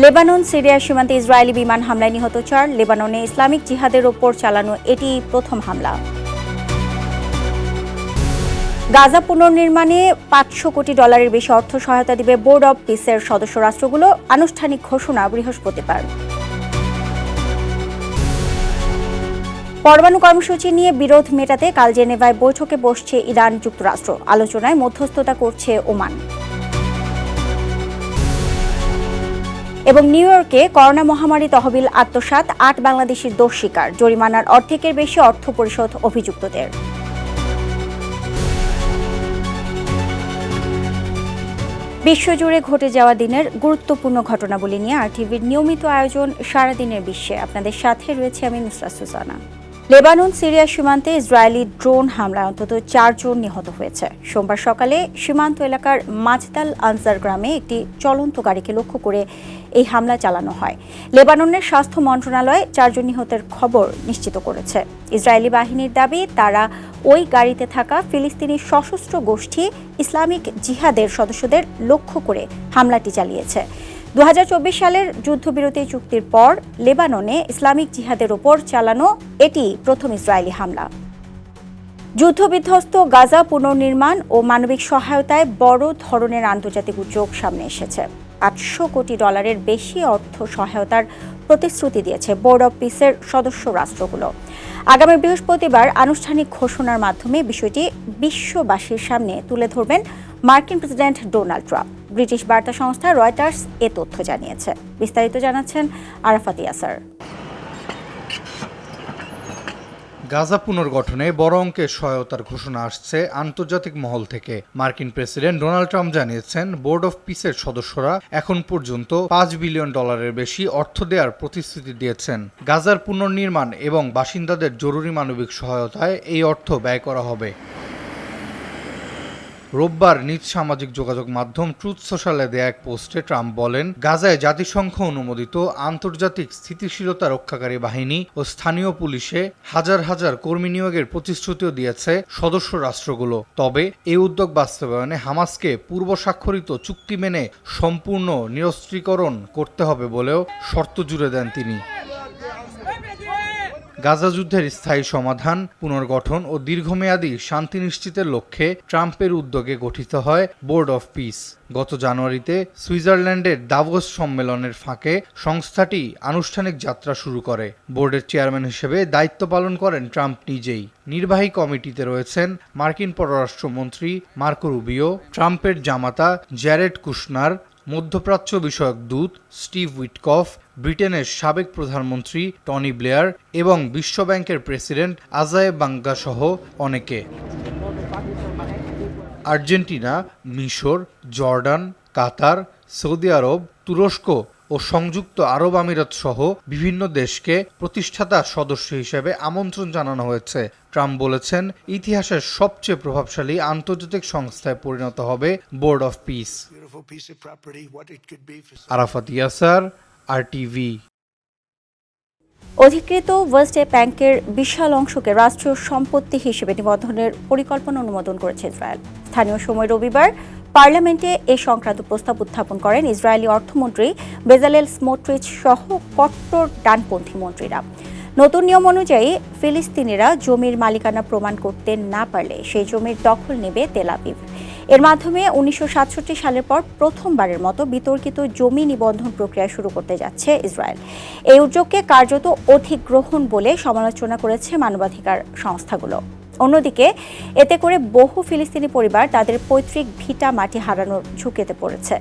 Lebanon Syria সীমান্তে Israeli বিমান হামলায় নিহত 4। লেবাননে ইসলামিক জিহাদের ওপর চালানো এটি প্রথম হামলা। গাজা পুনর্নির্মাণে $500 কোটি বেশি অর্থ সহায়তা দিবে বোর্ড অব পিসের সদস্য রাষ্ট্রগুলো, আনুষ্ঠানিক ঘোষণা বৃহস্পতিবার। পরমাণু কর্মসূচি নিয়ে বিরোধ মেটাতে কাল জেনেভায় বৈঠকে বসছে ইরান যুক্তরাষ্ট্র। আলোচনায় মধ্যস্থতা করছে ওমান। এবং নিউ ইয়র্কে করোনা মহামারী তহবিল আত্মসাৎ, 8 বাংলাদেশির দোষ স্বীকার, জরিমানার অর্ধেকের বেশি অর্থ পরিশোধ অভিযুক্তদের। বিশ্বজুড়ে ঘটে যাওয়া দিনের গুরুত্বপূর্ণ ঘটনাবলী নিয়ে RTVর নিয়মিত আয়োজন সারাদিনের বিশ্বে আপনাদের সাথে রয়েছে আমি নুসরাত সুজানা। লেবানন সিরিয়া সীমান্তে ইসরায়েলি ড্রোন হামলায় অন্তত 4 জন নিহত হয়েছে। সোমবার সকালে সীমান্ত এলাকার মাজদাল আনসার গ্রামে একটি চলন্ত গাড়িকে লক্ষ্য করে এই হামলা চালানো হয়। লেবাননের স্বাস্থ্য মন্ত্রণালয় 4 জন নিহতের খবর নিশ্চিত করেছে। ইসরায়েলি বাহিনীর দাবি, তারা ওই গাড়িতে থাকা ফিলিস্তিনি সশস্ত্র গোষ্ঠী ইসলামিক জিহাদের সদস্যদের লক্ষ্য করে হামলাটি চালিয়েছে। 2024 সালের যুদ্ধবিরতি চুক্তির পর লেবাননে ইসলামিক জিহাদের ওপর চালানো এটি প্রথম ইসরায়েলি হামলা। যুদ্ধবিধ্বস্ত গাজা পুনর্নির্মাণ ও মানবিক সহায়তায় বড় ধরনের আন্তর্জাতিক উদ্যোগ সামনে এসেছে। $800 কোটি বেশি অর্থ সহায়তার প্রতিশ্রুতি দিয়েছে বোর্ড অব পিসের সদস্য রাষ্ট্রগুলো। আগামী বৃহস্পতিবার আনুষ্ঠানিক ঘোষণার মাধ্যমে বিষয়টি বিশ্ববাসীর সামনে তুলে ধরবেন মার্কিন প্রেসিডেন্ট ডোনাল্ড ট্রাম্প। ব্রিটিশ বার্তা সংস্থা রয়টার্স এ তথ্য জানিয়েছে। বিস্তারিত জানাচ্ছেন আরাফাত ইয়াসার। গাজা পুনর্গঠনে বড় অঙ্কের সহায়তার ঘোষণা আসছে আন্তর্জাতিক মহল থেকে। মার্কিন প্রেসিডেন্ট ডোনাল্ড ট্রাম্প জানিয়েছেন, বোর্ড অফ পিসের সদস্যরা এখন পর্যন্ত $5 বিলিয়ন বেশি অর্থ দেওয়ার প্রতিশ্রুতি দিয়েছেন। গাজার পুনর্নির্মাণ এবং বাসিন্দাদের জরুরি মানবিক সহায়তায় এই অর্থ ব্যয় করা হবে। রোববার নিজ সামাজিক যোগাযোগ মাধ্যম ট্রুথ সোশ্যালে দেয়া এক পোস্টে ট্রাম্প বলেন, গাজায় জাতিসংঘ অনুমোদিত আন্তর্জাতিক স্থিতিশীলতা রক্ষাকারী বাহিনী ও স্থানীয় পুলিশে হাজার হাজার কর্মী নিয়োগের প্রতিশ্রুতিও দিয়েছে সদস্য রাষ্ট্রগুলো। তবে এই উদ্যোগ বাস্তবায়নে হামাসকে পূর্ব স্বাক্ষরিত চুক্তি মেনে সম্পূর্ণ নিরস্ত্রীকরণ করতে হবে বলেও শর্ত জুড়ে দেন তিনি। গাজা যুদ্ধের স্থায়ী সমাধান, পুনর্গঠন ও দীর্ঘমেয়াদী শান্তি নিশ্চিতের লক্ষ্যে ট্রাম্পের উদ্যোগে গঠিত হয় বোর্ড অফ পিস। গত জানুয়ারিতে সুইজারল্যান্ডের দাভোস সম্মেলনের ফাঁকে সংস্থাটি আনুষ্ঠানিক যাত্রা শুরু করে। বোর্ডের চেয়ারম্যান হিসেবে দায়িত্ব পালন করেন ট্রাম্প নিজেই। নির্বাহী কমিটিতে রয়েছেন মার্কিন পররাষ্ট্রমন্ত্রী মার্কো রুবিও, ট্রাম্পের জামাতা জ্যারেড কুশনার, মধ্যপ্রাচ্য বিষয়ক দূত স্টিভ উইটকফ, ব্রিটেনের সাবেক প্রধানমন্ত্রী টনি ব্লেয়ার এবং বিশ্বব্যাংকের প্রেসিডেন্ট আজায়ে বাঙ্গা সহ অনেকে। আর্জেন্টিনা, মিশর, জর্ডান, কাতার, সৌদি আরব, তুরস্ক ও সংযুক্ত আরব আমিরাত সহ বিভিন্ন দেশকে প্রতিষ্ঠাতা সদস্য হিসেবে আমন্ত্রণ জানানো হয়েছে। ট্রাম্প বলেছেন, ইতিহাসের সবচেয়ে প্রভাবশালী আন্তর্জাতিক সংস্থায় পরিণত হবে board of peace. Arafat Yasar, RTV। অধিকৃত ওয়েস্ট ব্যাংকের বিশাল অংশকে রাষ্ট্রীয় সম্পত্তি হিসেবে নিবন্ধনের পরিকল্পনা অনুমোদন করেছে ইসরায়েল। স্থানীয় সময় রবিবার পার্লামেন্টে এ সংক্রান্ত প্রস্তাব উত্থাপন করেন ইসরায়েলি অর্থমন্ত্রী বেজালেল স্মোট্রিচ সহ কট্টর ডানপন্থী মন্ত্রীরা। নতুন নিয়ম অনুযায়ী ফিলিস্তিনিরা জমির মালিকানা প্রমাণ করতে না পারলে সেই জমির দখল নেবে তেল আবিব। এর মাধ্যমে 1967 সালের পর প্রথমবারের মতো বিতর্কিত জমি নিবন্ধন প্রক্রিয়া শুরু করতে যাচ্ছে ইসরায়েল। এই উদ্যোগকে কার্যত অধিগ্রহণ বলে সমালোচনা করেছে মানবাধিকার সংস্থাগুলো। অন্যদিকে এতে করে বহু ফিলিস্তিনি পরিবার তাদের পৈতৃক ভিটা মাটি হারানোর ঝুঁকিতে পড়েছে।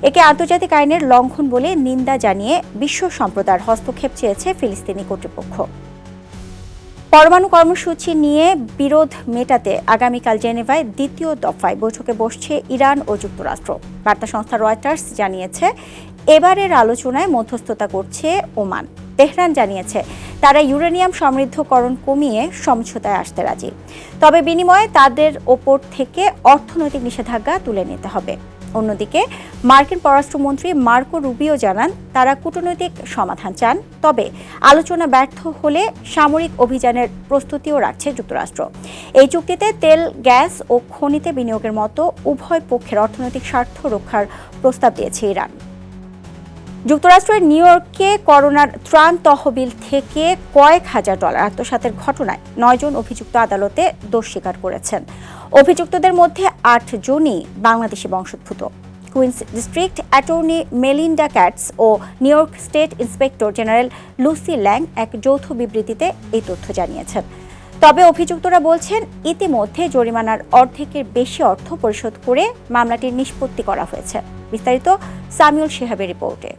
একে আন্তর্জাতিক আইনের লঙ্ঘন বলে নিন্দা জানিয়ে বিশ্ব সম্প্রদায়ের হস্তক্ষেপ চেয়েছে ফিলিস্তিনি কর্তৃপক্ষ। পরমাণু কর্মসূচি নিয়ে বিরোধ মেটাতে আগামীকাল জেনেভায় দ্বিতীয় দফায় বৈঠকে বসছে ইরান ও যুক্তরাষ্ট্র। বার্তা সংস্থা রয়টার্স জানিয়েছে, এবারের আলোচনায় মধ্যস্থতা করছে ওমান। তেহরান জানিয়েছে, তারা ইউরেনিয়াম সমৃদ্ধকরণ কমিয়ে সমঝোতায় আসতে রাজি, তবে বিনিময়ে তাদের ওপর থেকে অর্থনৈতিক নিষেধাজ্ঞা তুলে নিতে হবে। অন্যদিকে মার্কিন পররাষ্ট্রমন্ত্রী মার্কো রুবিও জানান, তারা কূটনৈতিক সমাধান চান, তবে আলোচনা ব্যর্থ হলে সামরিক অভিযানের প্রস্তুতিও রাখছে যুক্তরাষ্ট্র। এই চুক্তিতে তেল, গ্যাস ও খনিতে বিনিয়োগের মতো উভয় পক্ষের অর্থনৈতিক স্বার্থ রক্ষার প্রস্তাব দিয়েছে ইরান। যুক্তরাষ্ট্রের নিউ ইয়র্কে করোনার ত্রাণ তহবিল থেকে কয়েক হাজার ডলার আত্মসাতের ঘটনায় 9 জন অভিযুক্ত আদালতে দোষ স্বীকার করেছেন। অভিযুক্তদের মধ্যে 8 জনই বাংলাদেশি বংশোদ্ভূত। Queens district attorney Melinda Katz ও New York State Inspector General Lucy Lang এক যৌথ বিবৃতিতে এই তথ্য জানিয়েছেন। তবে অভিযুক্তরা বলছেন ইতিমধ্যে জরিমানার অর্ধেকের বেশি অর্থ পরিশোধ করে মামলাটির নিষ্পত্তি করা হয়েছে। বিস্তারিত সামিউল শিহাবের রিপোর্টে।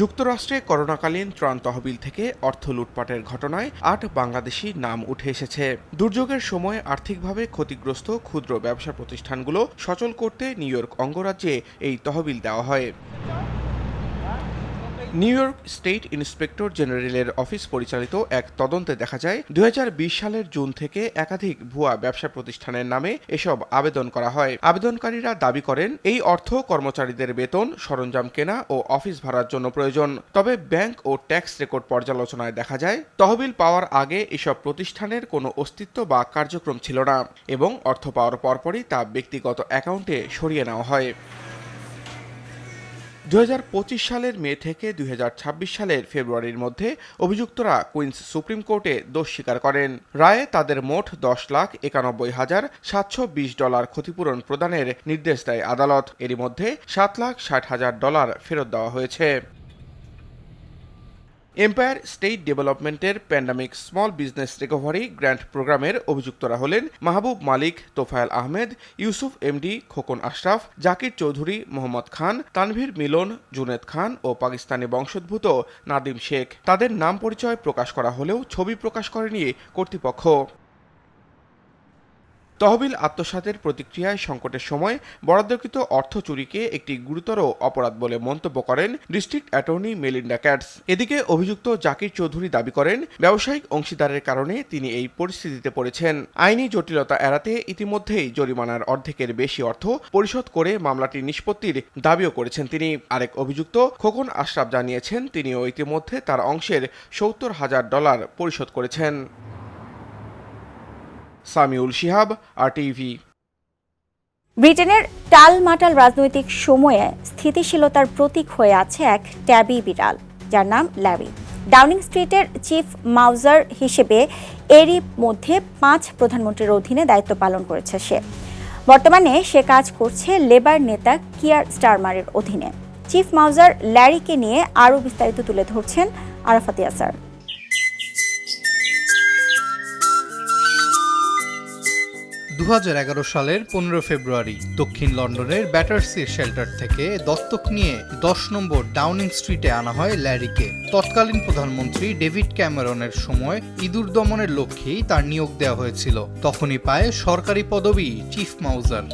যুক্তরাষ্ট্রে করোনাকালীন ত্রাণ তহবিল থেকে অর্থ লুটপাটের ঘটনায় 8 বাংলাদেশি নাম উঠে এসেছে। দুর্যোগের সময় আর্থিকভাবে ক্ষতিগ্রস্ত ক্ষুদ্র ব্যবসা প্রতিষ্ঠানগুলো সচল করতে নিউ ইয়র্ক অঙ্গরাজ্যে এই তহবিল দেওয়া হয়। নিউ ইয়র্ক স্টেট ইন্সপেক্টর জেনারেলের অফিস পরিচালিত এক তদন্তে দেখা যায় 2020 সালের জুন থেকে একাধিক ভুয়া ব্যবসা প্রতিষ্ঠানের নামে এসব আবেদন করা হয়। আবেদনকারীরা দাবি করেন এই অর্থ কর্মচারীদের বেতন, সরঞ্জাম কেনা ও অফিস ভাড়ার জন্য প্রয়োজন। তবে ব্যাংক ও ট্যাক্স রেকর্ড পর্যালোচনায় দেখা যায় তহবিল পাওয়ার আগে এসব প্রতিষ্ঠানের কোনো অস্তিত্ব বা কার্যক্রম ছিল না এবং অর্থ পাওয়ার পরপরই তা ব্যক্তিগত অ্যাকাউন্টে সরিয়ে নেওয়া হয়। 2025 সালের মে থেকে 2026 সালের ফেব্রুয়ারির মধ্যে অভিযুক্তরা কুইন্স সুপ্রিম কোর্টে দোষ স্বীকার করেন। রায়ে তাদের মোট $10,91,720 ক্ষতিপূরণ প্রদানের নির্দেশ দেয় আদালত। এরই মধ্যে $7,60,000 ফেরত দেওয়া হয়েছে। এম্পায়ার স্টেট ডেভেলপমেন্টের pandemic small business recovery grant প্রোগ্রামের অভিযুক্তরা হলেন মাহবুব মালিক, তোফায়েল আহমেদ, ইউসুফ এমডি, খোকন আশরাফ, জাকির চৌধুরী, মোহাম্মদ খান, তানভীর মিলন, জুনেদ খান ও পাকিস্তানি বংশোদ্ভূত নাদিম শেখ। তাদের নাম পরিচয় প্রকাশ করা হলেও ছবি প্রকাশ করেনি কর্তৃপক্ষ। তহবিল আত্মসাতের প্রতিক্রিয়ায় সংকটের সময় বরাদ্দকৃত অর্থ চুরিকে একটি গুরুতর অপরাধ বলে মন্তব্য করেন ডিস্ট্রিক্ট অ্যাটর্নি মেলিন্ডা ক্যাটস। এদিকে অভিযুক্ত জাকির চৌধুরী দাবি করেন ব্যবসায়িক অংশীদারের কারণে তিনি এই পরিস্থিতিতে পড়েছেন। আইনি জটিলতা এড়াতে ইতিমধ্যেই জরিমানার অর্ধেকের বেশি অর্থ পরিশোধ করে মামলাটি নিষ্পত্তির দাবিও করেছেন তিনি। আরেক অভিযুক্ত খোকন আশরাফ জানিয়েছেন তিনিও ইতিমধ্যে তার অংশের $70,000 পরিশোধ করেছেন। সামিউল শিহাব, RTV। ব্রিটেনের টালমাটাল রাজনৈতিক সময়ে স্থিতিশীলতার প্রতীক হয়ে আছে এক ট্যাবি বিড়াল, যার নাম ল্যারি। ডাউনিং স্ট্রিটের চিফ মাউজার হিসেবে এরই মধ্যে 5 প্রধানমন্ত্রীর অধীনে দায়িত্ব পালন করেছে সে। বর্তমানে সে কাজ করছে লেবার নেতা কিয়ার স্টারমারের অধীনে। চিফ মাউজার ল্যারিকে নিয়ে আরও বিস্তারিত তুলে ধরছেন আরাফাত ইয়াসার। 2011 সালের 15 ফেব্রুয়ারি দক্ষিণ লন্ডনের ব্যাটারসি শেল্টার থেকে দত্তক নিয়ে 10 নম্বর ডাউনিং স্ট্রিটে আনা হয় ল্যারিকে। তৎকালীন প্রধানমন্ত্রী ডেভিড ক্যামেরনের সময় ইঁদুর দমনের লক্ষ্যেই তার নিয়োগ দেওয়া হয়েছিল। তখনই পায় সরকারি পদবি চিফ মাউজার।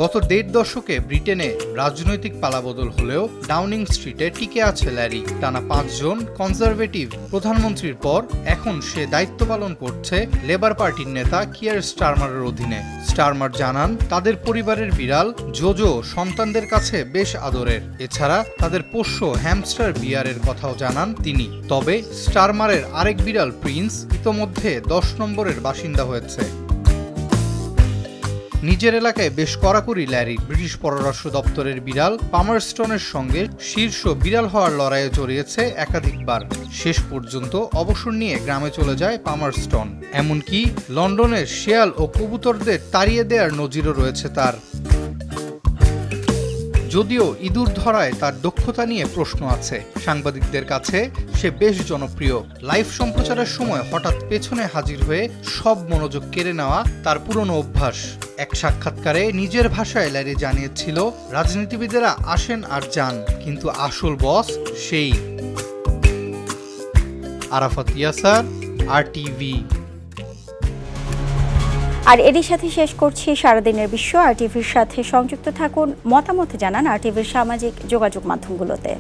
গত 1.5 দশকে ব্রিটেনে রাজনৈতিক পালাবদল হলেও ডাউনিং স্ট্রিটে টিকে আছে ল্যারি। টানা 5 জন কনজারভেটিভ প্রধানমন্ত্রীর পর এখন সে দায়িত্ব পালন করছে লেবার পার্টির নেতা কিয়ার স্টারমারের অধীনে। স্টারমার জানান তাদের পরিবারের বিড়াল জোজো সন্তানদের কাছে বেশ আদরের। এছাড়া তাদের পোষ্য হ্যামস্টার বিয়ারের কথাও জানান তিনি। তবে স্টারমারের আরেক বিড়াল প্রিন্স ইতোমধ্যে 10 নম্বরের বাসিন্দা হয়েছে। নিজের এলাকায় বেশ কড়াকড়ি ল্যারি। ব্রিটিশ পররাষ্ট্র দপ্তরের বিড়াল পামারস্টনের সঙ্গে শীর্ষ বিড়াল হওয়ার লড়াইয়ে জড়িয়েছে একাধিকবার। শেষ পর্যন্ত অবসর নিয়ে গ্রামে চলে যায় পামারস্টন। এমনকি লন্ডনের শেয়াল ও কবুতরদের তাড়িয়ে দেওয়ার নজিরও রয়েছে তার। যদিও ইঁদুর ধরায় তার দক্ষতা নিয়ে প্রশ্ন আছে। সাংবাদিকদের কাছে সে বেশ জনপ্রিয়। লাইভ সম্প্রচারের সময় হঠাৎ পেছনে হাজির হয়ে সব মনোযোগ কেড়ে নেওয়া তার পুরনো অভ্যাস। এক সাক্ষাৎকারে নিজের ভাষায় ল্যারি জানিয়েছিল, রাজনীতিবিদেরা আসেন আর যান, কিন্তু আসল বস সেই। আরাফাত ইয়াসার, RTV। আর এরই সাথে শেষ করছি সারাদিনের বিশ্ব। RTVর সাথে সংযুক্ত থাকুন, মতামত জানান RTVর সামাজিক যোগাযোগ মাধ্যমগুলোতে।